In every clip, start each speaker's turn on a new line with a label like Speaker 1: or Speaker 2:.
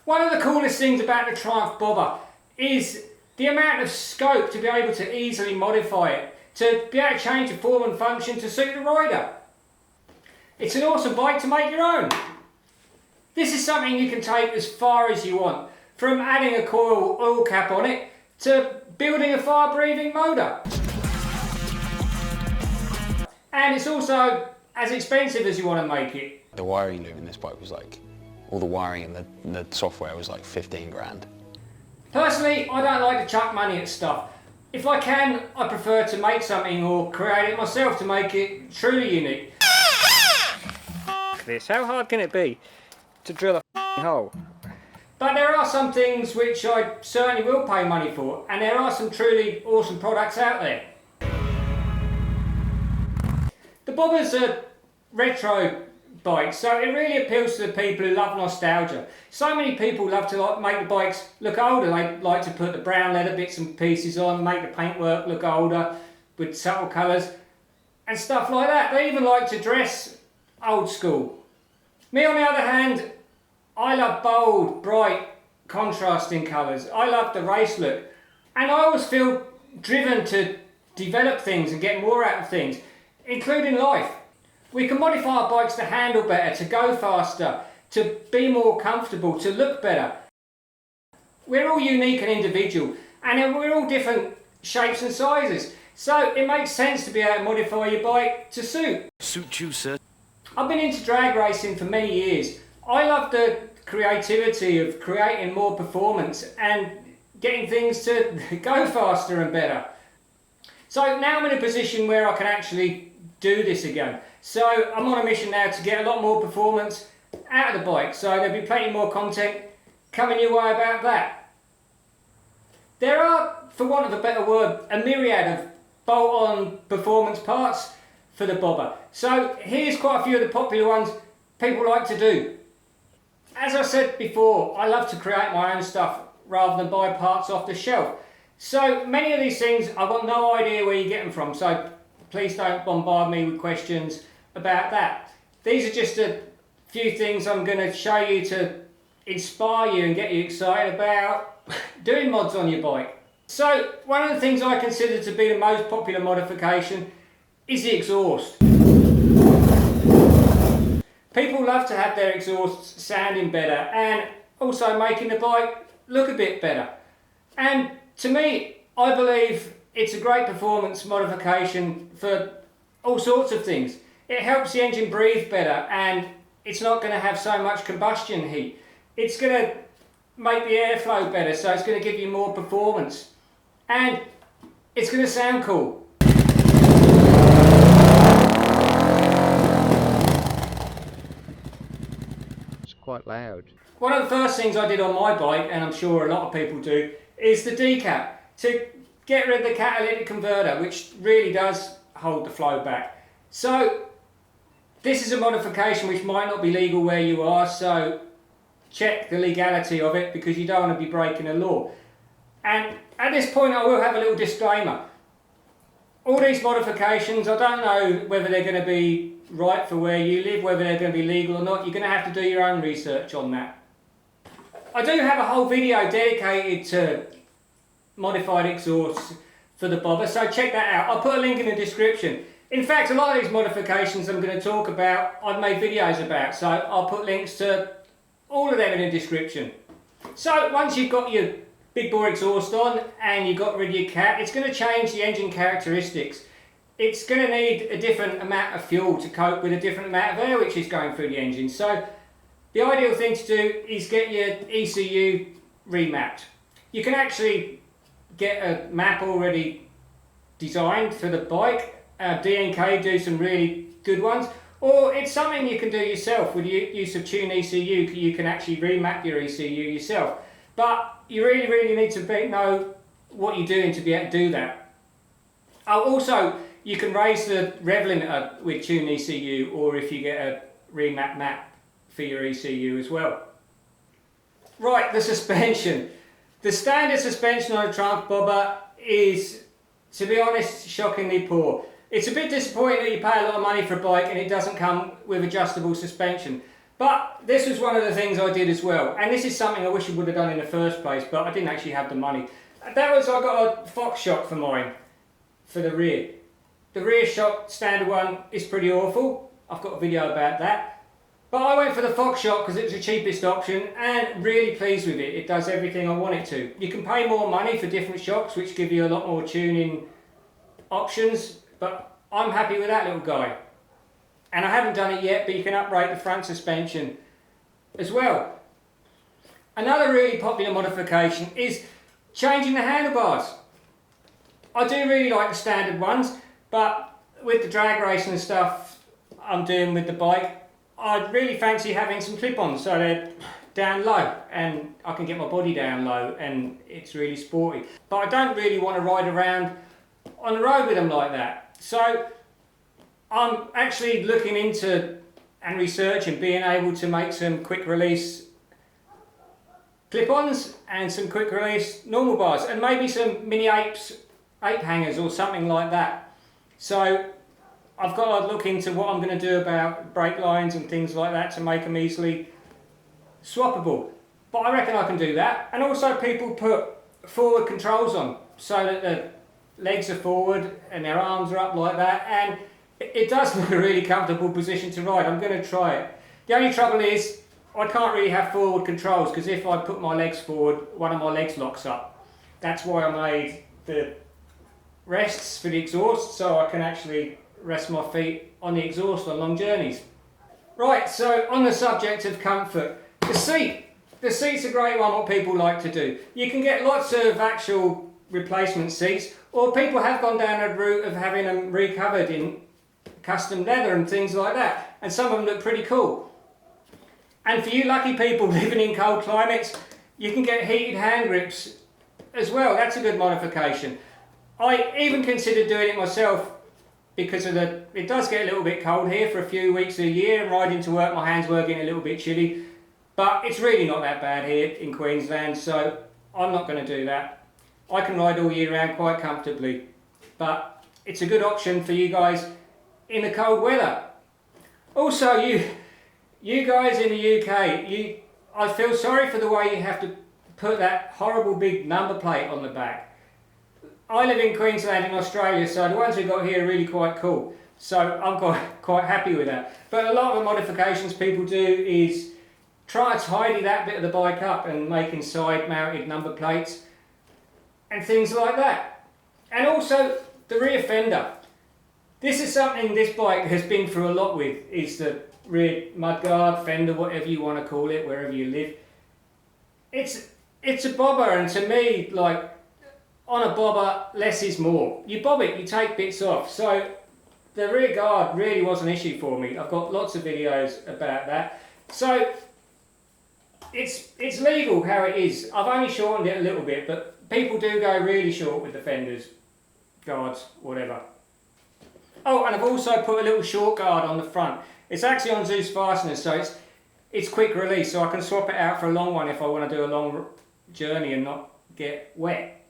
Speaker 1: One of the coolest things about the Triumph Bobber is the amount of scope to be able to easily modify it, to be able to change the form and function to suit the rider. It's an awesome bike to make your own. This is something you can take as far as you want, from adding a coil oil cap on it to building a fire-breathing motor. And it's also as expensive as you want to make it.
Speaker 2: The wiring loom in this bike was like, all the wiring and the software was like 15 grand.
Speaker 1: Personally, I don't like to chuck money at stuff. If I can, I prefer to make something or create it myself to make it truly unique. How hard can it be to drill a hole? But there are some things which I certainly will pay money for, and there are some truly awesome products out there. The Bobber's a retro bike, so it really appeals to the people who love nostalgia. So many people love to make the bikes look older. They like to put the brown leather bits and pieces on, make the paintwork look older with subtle colours and stuff like that. They even like to dress old school. Me on the other hand, I love bold, bright, contrasting colours. I love the race look, and I always feel driven to develop things and get more out of things, including life. We can modify our bikes to handle better, to go faster, to be more comfortable, to look better. We're all unique and individual, and we're all different shapes and sizes, so it makes sense to be able to modify your bike to suit.
Speaker 3: Suit you, sir.
Speaker 1: I've been into drag racing for many years. I love the creativity of creating more performance and getting things to go faster and better. So now I'm in a position where I can actually do this again. So I'm on a mission now to get a lot more performance out of the bike. So there'll be plenty more content coming your way about that. There are, for want of a better word, a myriad of bolt-on performance parts for the Bobber. So here's quite a few of the popular ones people like to do. As I said before, I love to create my own stuff rather than buy parts off the shelf. So many of these things, I've got no idea where you get them from, so please don't bombard me with questions about that. These are just a few things I'm going to show you to inspire you and get you excited about doing mods on your bike. So one of the things I consider to be the most popular modification is the exhaust. People love to have their exhausts sounding better and also making the bike look a bit better. And to me, I believe it's a great performance modification for all sorts of things. It helps the engine breathe better, and it's not going to have so much combustion heat. It's going to make the airflow better, so it's going to give you more performance. And it's going to sound cool.
Speaker 4: It's quite loud.
Speaker 1: One of the first things I did on my bike, and I'm sure a lot of people do, is the decap, to get rid of the catalytic converter, which really does hold the flow back. So this is a modification which might not be legal where you are, so check the legality of it because you don't want to be breaking the law. And at this point I will have a little disclaimer. All these modifications, I don't know whether they're going to be right for where you live, whether they're going to be legal or not. You're going to have to do your own research on that. I do have a whole video dedicated to modified exhausts for the Bobber, so check that out. I'll put a link in the description. In fact, a lot of these modifications I'm going to talk about, I've made videos about, so I'll put links to all of them in the description. So once you've got your big bore exhaust on and you've got rid of your cat, it's going to change the engine characteristics. It's going to need a different amount of fuel to cope with a different amount of air which is going through the engine. So the ideal thing to do is get your ECU remapped. You can actually get a map already designed for the bike. D&K do some really good ones, or it's something you can do yourself with the use of Tune ECU. You can actually remap your ECU yourself, but you really need to know what you're doing to be able to do that. Also, you can raise the rev limiter with Tune ECU, or if you get a remap map for your ECU as well. Right, the suspension. The standard suspension on a Triumph Bobber is, to be honest, shockingly poor. It's a bit disappointing that you pay a lot of money for a bike and it doesn't come with adjustable suspension. But this was one of the things I did as well, and this is something I wish I would have done in the first place, but I didn't actually have the money. That was, I got a Fox shock for mine, for the rear. The rear shock, standard one, is pretty awful. I've got a video about that. But I went for the Fox shock because it was the cheapest option, and really pleased with it. It does everything I want it to. You can pay more money for different shocks, which give you a lot more tuning options, but I'm happy with that little guy. And I haven't done it yet, but you can uprate the front suspension as well. Another really popular modification is changing the handlebars. I do really like the standard ones, but with the drag racing and stuff I'm doing with the bike, I'd really fancy having some clip-ons so they're down low and I can get my body down low and it's really sporty. But I don't really want to ride around on the road with them like that. So I'm actually looking into and researching being able to make some quick release clip-ons and some quick release normal bars and maybe some mini ape hangers or something like that. So I've got to look into what I'm going to do about brake lines and things like that to make them easily swappable. But I reckon I can do that. And also people put forward controls on so that the legs are forward and their arms are up like that, and it does look a really comfortable position to ride. I'm going to try it. The only trouble is I can't really have forward controls because if I put my legs forward, one of my legs locks up. That's why I made the rests for the exhaust so I can actually rest my feet on the exhaust on long journeys. Right, so on the subject of comfort, the seat. The seat's a great one, what people like to do. You can get lots of actual replacement seats, or people have gone down a route of having them recovered in custom leather and things like that, and some of them look pretty cool. And for you lucky people living in cold climates, you can get heated hand grips as well. That's a good modification. I even considered doing it myself because of it does get a little bit cold here for a few weeks of the year, and riding to work my hands were getting a little bit chilly, but it's really not that bad here in Queensland, so I'm not going to do that. I can ride all year round quite comfortably, but it's a good option for you guys in the cold weather. Also, you guys in the UK, I feel sorry for the way you have to put that horrible big number plate on the back. I live in Queensland in Australia, so the ones we've got here are really quite cool. So I'm quite happy with that. But a lot of the modifications people do is try to tidy that bit of the bike up and making side mounted number plates and things like that. And also the rear fender. This is something this bike has been through a lot with, is the rear mudguard, fender, whatever you want to call it, wherever you live. It's a bobber, and to me, like, on a bobber, less is more. You bob it, you take bits off. So the rear guard really was an issue for me. I've got lots of videos about that. So it's legal how it is. I've only shortened it a little bit, but people do go really short with the fenders, guards, whatever. Oh, and I've also put a little short guard on the front. It's actually on Zeus fasteners, so it's quick release, so I can swap it out for a long one if I want to do a long journey and not get wet.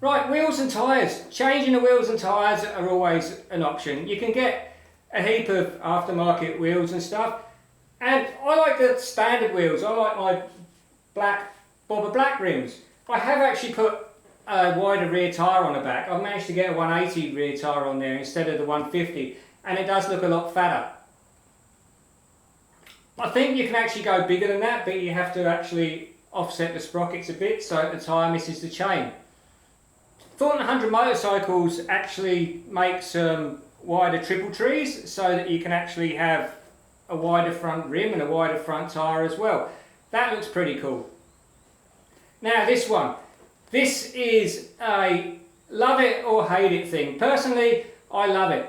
Speaker 1: Right, wheels and tyres. Changing the wheels and tyres are always an option. You can get a heap of aftermarket wheels and stuff, and I like the standard wheels. I like my black bobber black rims. I have actually put a wider rear tyre on the back. I've managed to get a 180 rear tyre on there instead of the 150, and it does look a lot fatter. I think you can actually go bigger than that, but you have to actually offset the sprockets a bit so the tyre misses the chain. Thornton 100 Motorcycles actually make some wider triple trees so that you can actually have a wider front rim and a wider front tyre as well. That looks pretty cool. Now this one. This is a love it or hate it thing. Personally, I love it.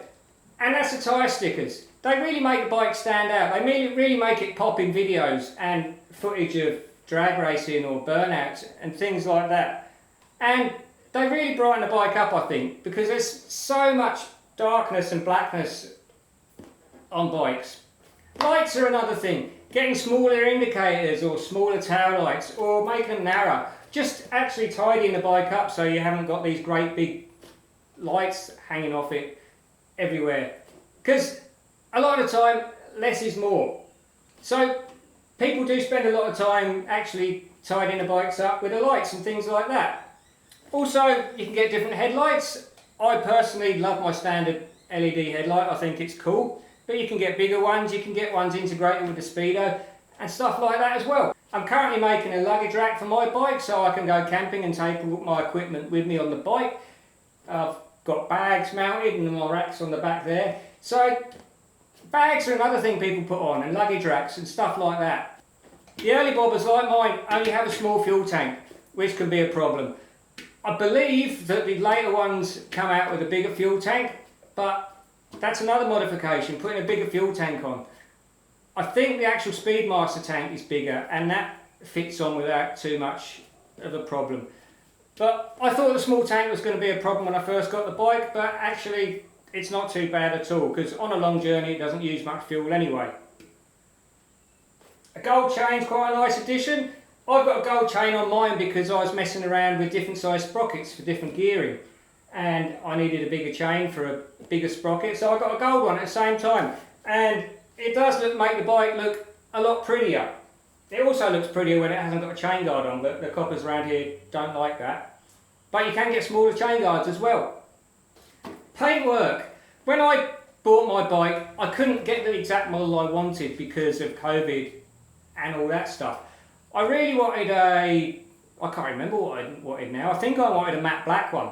Speaker 1: And that's the tyre stickers. They really make the bike stand out. They really make it pop in videos and footage of drag racing or burnouts and things like that. And they really brighten the bike up, I think, because there's so much darkness and blackness on bikes. Lights are another thing. Getting smaller indicators or smaller tail lights or making them narrow. Just actually tidying the bike up so you haven't got these great big lights hanging off it everywhere. Because a lot of the time, less is more. So people do spend a lot of time actually tidying the bikes up with the lights and things like that. Also, you can get different headlights. I personally love my standard LED headlight, I think it's cool. But you can get bigger ones, you can get ones integrated with the speedo and stuff like that as well. I'm currently making a luggage rack for my bike so I can go camping and take all my equipment with me on the bike. I've got bags mounted and my rack's on the back there. So bags are another thing people put on, and luggage racks and stuff like that. The early bobbers like mine only have a small fuel tank, which can be a problem. I believe that the later ones come out with a bigger fuel tank, but that's another modification, putting a bigger fuel tank on. I think the actual Speedmaster tank is bigger and that fits on without too much of a problem. But I thought the small tank was going to be a problem when I first got the bike, but actually it's not too bad at all, because on a long journey it doesn't use much fuel anyway. A gold chain's quite a nice addition. I've got a gold chain on mine because I was messing around with different size sprockets for different gearing, and I needed a bigger chain for a bigger sprocket, so I got a gold one at the same time, and it does make the bike look a lot prettier. It also looks prettier when it hasn't got a chain guard on, but the coppers around here don't like that. But you can get smaller chain guards as well. Paintwork. When I bought my bike, I couldn't get the exact model I wanted because of COVID and all that stuff. I really wanted I can't remember what I wanted now. I think I wanted a matte black one,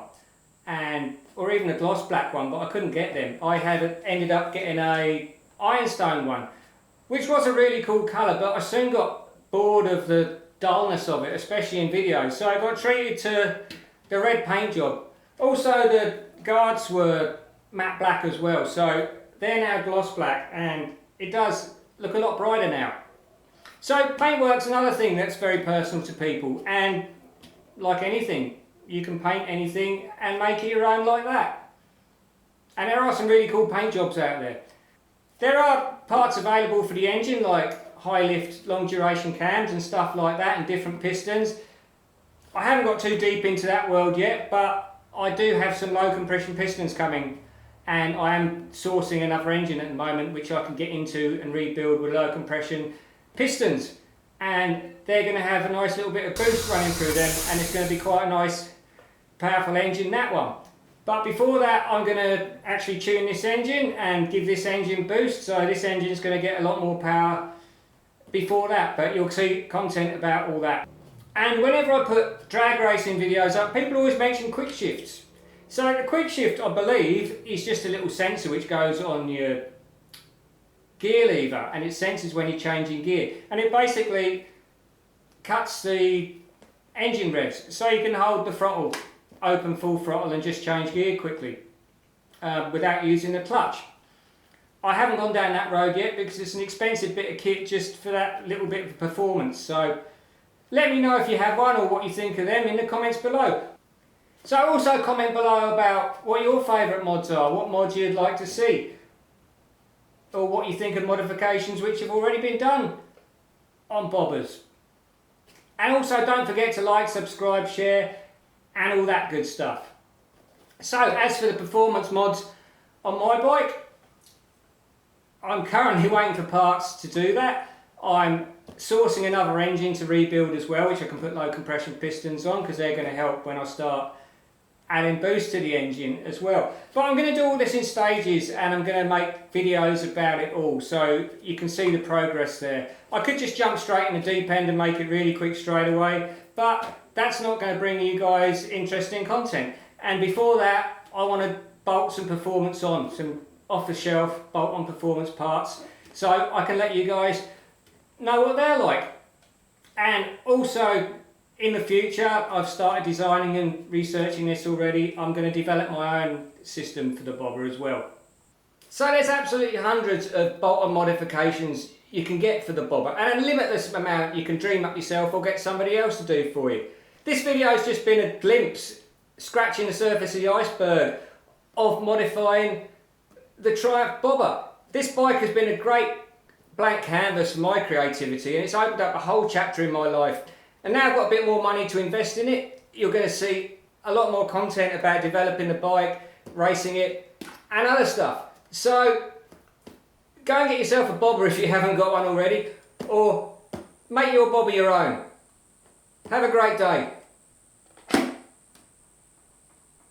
Speaker 1: or even a gloss black one, but I couldn't get them. I had ended up getting a ironstone one, which was a really cool colour, but I soon got bored of the dullness of it, especially in videos, so I got treated to the red paint job. Also, the guards were matte black as well, so they're now gloss black, and it does look a lot brighter now. So paintwork's another thing that's very personal to people, and like anything, you can paint anything and make it your own like that. And there are some really cool paint jobs out there. There are parts available for the engine, like high lift, long duration cams and stuff like that, and different pistons. I haven't got too deep into that world yet, but I do have some low compression pistons coming, and I am sourcing another engine at the moment which I can get into and rebuild with low compression pistons, and they're going to have a nice little bit of boost running through them, and it's going to be quite a nice powerful engine, that one. But before that, I'm going to actually tune this engine and give this engine boost, so this engine is going to get a lot more power before that, but you'll see content about all that. And whenever I put drag racing videos up, people always mention quick shifts. So the quick shift, I believe, is just a little sensor which goes on your gear lever, and it senses when you're changing gear, and it basically cuts the engine revs, so you can hold the throttle open full throttle and just change gear quickly without using the clutch. I haven't gone down that road yet because it's an expensive bit of kit just for that little bit of performance, so let me know if you have one or what you think of them in the comments below. So also comment below about what your favourite mods are, what mods you'd like to see, or what you think of modifications which have already been done on bobbers. And also don't forget to like, subscribe, share and all that good stuff. So as for the performance mods on my bike, I'm currently waiting for parts to do that. I'm sourcing another engine to rebuild as well, which I can put low compression pistons on because they're going to help when I start adding boost to the engine as well. But I'm going to do all this in stages, and I'm going to make videos about it all so you can see the progress there. I could just jump straight in the deep end and make it really quick straight away, but that's not going to bring you guys interesting content. And before that, I want to bolt some performance on, some off-the-shelf bolt-on performance parts, so I can let you guys know what they're like. And also, in the future, I've started designing and researching this already. I'm going to develop my own system for the bobber as well. So there's absolutely hundreds of bolt-on modifications you can get for the bobber, and a limitless amount you can dream up yourself or get somebody else to do for you. This video has just been a glimpse, scratching the surface of the iceberg, of modifying the Triumph bobber. This bike has been a great blank canvas for my creativity, and it's opened up a whole chapter in my life. And now I've got a bit more money to invest in it. You're going to see a lot more content about developing the bike, racing it, and other stuff. So go and get yourself a bobber if you haven't got one already. or make your bobby your own. Have a great day.